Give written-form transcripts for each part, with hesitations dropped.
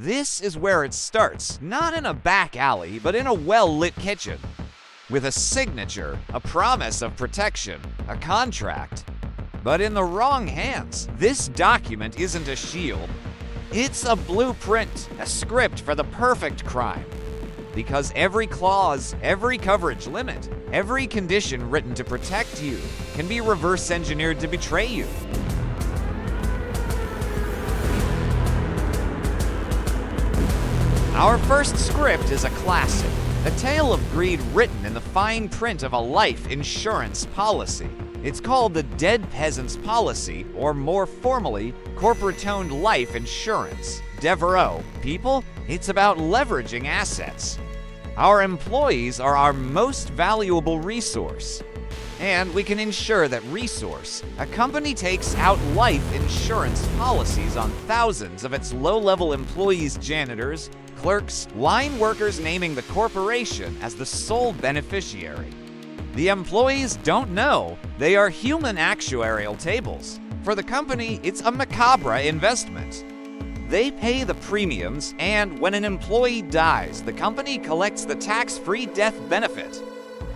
This is where it starts, not in a back alley, but in a well-lit kitchen. With a signature, a promise of protection, a contract. But in the wrong hands, this document isn't a shield. It's a blueprint, a script for the perfect crime. Because every clause, every coverage limit, every condition written to protect you can be reverse engineered to betray you. Our first script is a classic, a tale of greed written in the fine print of a life insurance policy. It's called the Dead Peasants Policy, or more formally, corporate-owned life insurance. Devereaux. People, it's about leveraging assets. Our employees are our most valuable resource. And we can ensure that resource. A company takes out life insurance policies on thousands of its low-level employees, janitors, clerks, line workers, naming the corporation as the sole beneficiary. The employees don't know they are human actuarial tables. For the company, it's a macabre investment. They pay the premiums, and when an employee dies, the company collects the tax-free death benefit.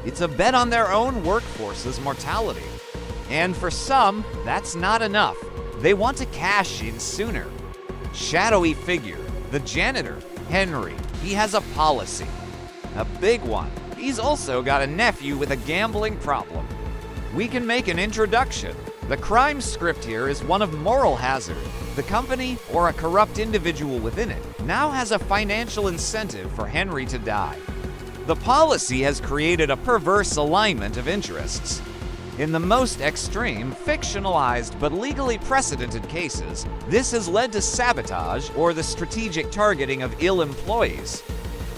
It's a bet on their own workforce's mortality. And for some, that's not enough. They want to cash in sooner. Shadowy figure, the janitor, Henry. He has a policy. A big one. He's also got a nephew with a gambling problem. We can make an introduction. The crime script here is one of moral hazard. The company, or a corrupt individual within it, now has a financial incentive for Henry to die. The policy has created a perverse alignment of interests. In the most extreme, fictionalized but legally precedented cases, this has led to sabotage or the strategic targeting of ill employees.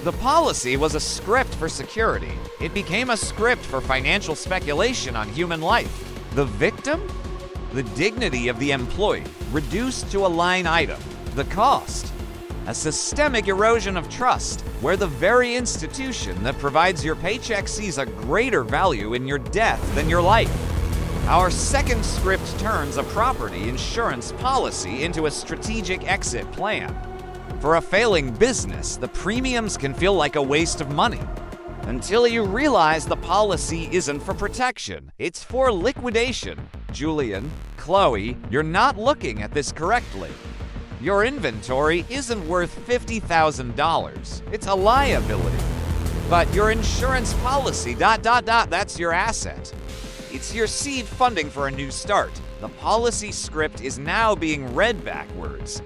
The policy was a script for security. It became a script for financial speculation on human life. The victim? The dignity of the employee, reduced to a line item. The cost? A systemic erosion of trust, where the very institution that provides your paycheck sees a greater value in your death than your life. Our second script turns a property insurance policy into a strategic exit plan. For a failing business, the premiums can feel like a waste of money. Until you realize the policy isn't for protection, it's for liquidation. Julian, Chloe, you're not looking at this correctly. Your inventory isn't worth $50,000. It's a liability. But your insurance policy, that's your asset. It's your seed funding for a new start. The policy script is now being read backwards.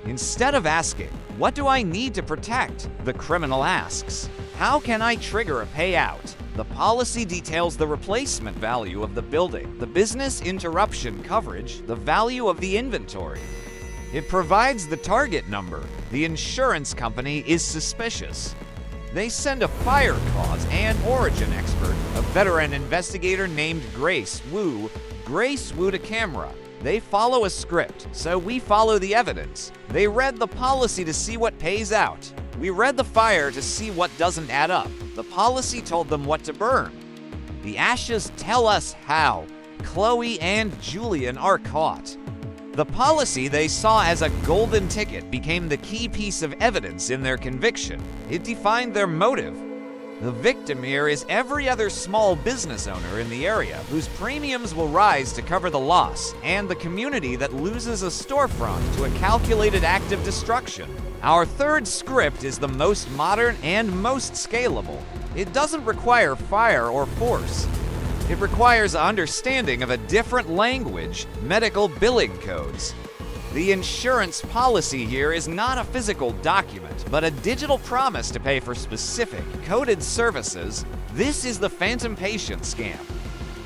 Instead of asking, what do I need to protect? The criminal asks, how can I trigger a payout? The policy details the replacement value of the building, the business interruption coverage, the value of the inventory. It provides the target number. The insurance company is suspicious. They send a fire cause and origin expert, a veteran investigator named Grace Wu to camera. They follow a script, so we follow the evidence. They read the policy to see what pays out. We read the fire to see what doesn't add up. The policy told them what to burn. The ashes tell us how. Chloe and Julian are caught. The policy they saw as a golden ticket became the key piece of evidence in their conviction. It defined their motive. The victim here is every other small business owner in the area whose premiums will rise to cover the loss, and the community that loses a storefront to a calculated act of destruction. Our third script is the most modern and most scalable. It doesn't require fire or force. It requires understanding of a different language, medical billing codes. The insurance policy here is not a physical document, but a digital promise to pay for specific, coded services. This is the phantom patient scam.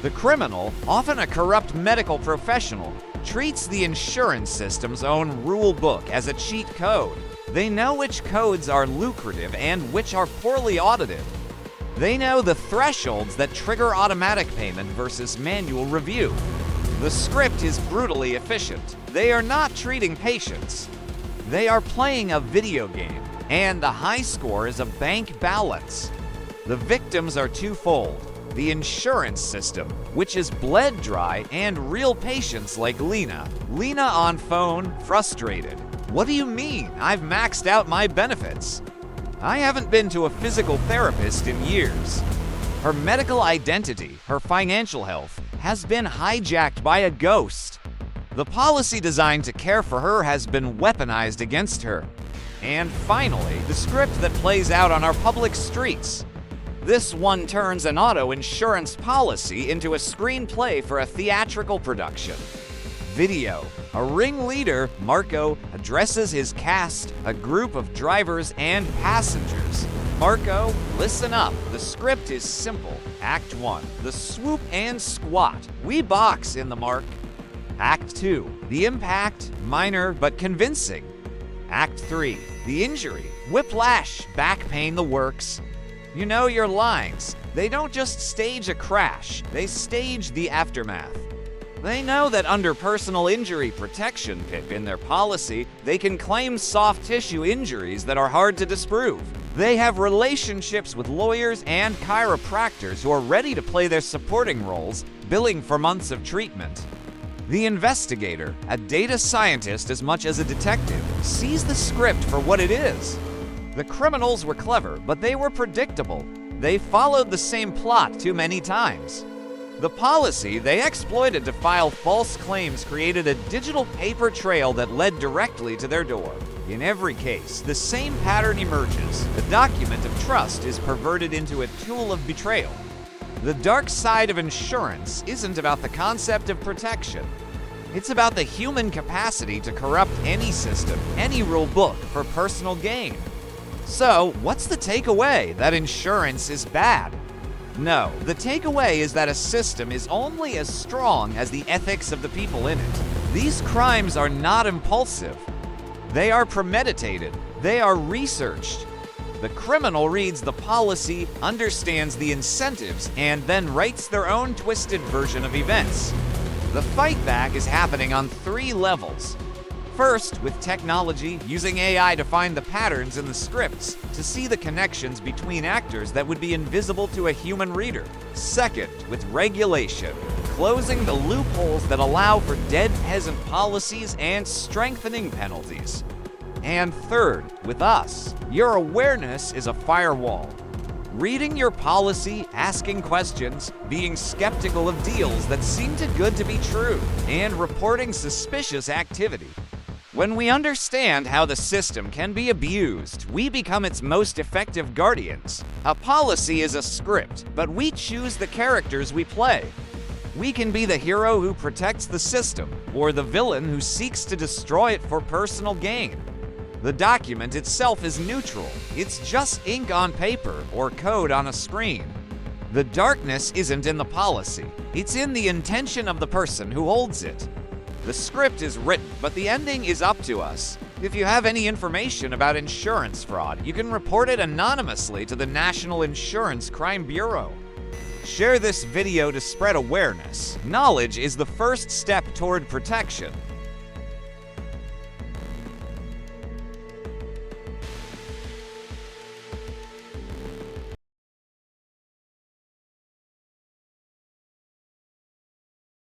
The criminal, often a corrupt medical professional, treats the insurance system's own rule book as a cheat code. They know which codes are lucrative and which are poorly audited. They know the thresholds that trigger automatic payment versus manual review. The script is brutally efficient. They are not treating patients. They are playing a video game, and the high score is a bank balance. The victims are twofold. The insurance system, which is bled dry, and real patients like Lena. Lena on phone, frustrated. What do you mean? I've maxed out my benefits. I haven't been to a physical therapist in years. Her medical identity, her financial health, has been hijacked by a ghost. The policy designed to care for her has been weaponized against her. And finally, the script that plays out on our public streets. This one turns an auto insurance policy into a screenplay for a theatrical production. Video. A ringleader, Marco, addresses his cast, a group of drivers and passengers. Marco, listen up. The script is simple. Act 1. The swoop and squat. We box in the mark. Act 2. The impact, minor but convincing. Act 3. The injury, whiplash, back pain, the works. You know your lines. They don't just stage a crash, they stage the aftermath. They know that under personal injury protection PIP in their policy, they can claim soft tissue injuries that are hard to disprove. They have relationships with lawyers and chiropractors who are ready to play their supporting roles, billing for months of treatment. The investigator, a data scientist as much as a detective, sees the script for what it is. The criminals were clever, but they were predictable. They followed the same plot too many times. The policy they exploited to file false claims created a digital paper trail that led directly to their door. In every case, the same pattern emerges. The document of trust is perverted into a tool of betrayal. The dark side of insurance isn't about the concept of protection. It's about the human capacity to corrupt any system, any rule book for personal gain. So, what's the takeaway? That insurance is bad? No, the takeaway is that a system is only as strong as the ethics of the people in it. These crimes are not impulsive. They are premeditated. They are researched. The criminal reads the policy, understands the incentives, and then writes their own twisted version of events. The fight back is happening on 3 levels. First, with technology, using AI to find the patterns in the scripts, to see the connections between actors that would be invisible to a human reader. Second, with regulation, closing the loopholes that allow for dead peasant policies and strengthening penalties. And third, with us, your awareness is a firewall. Reading your policy, asking questions, being skeptical of deals that seem too good to be true, and reporting suspicious activity. When we understand how the system can be abused, we become its most effective guardians. A policy is a script, but we choose the characters we play. We can be the hero who protects the system, or the villain who seeks to destroy it for personal gain. The document itself is neutral. It's just ink on paper or code on a screen. The darkness isn't in the policy. It's in the intention of the person who holds it. The script is written, but the ending is up to us. If you have any information about insurance fraud, you can report it anonymously to the National Insurance Crime Bureau. Share this video to spread awareness. Knowledge is the first step toward protection.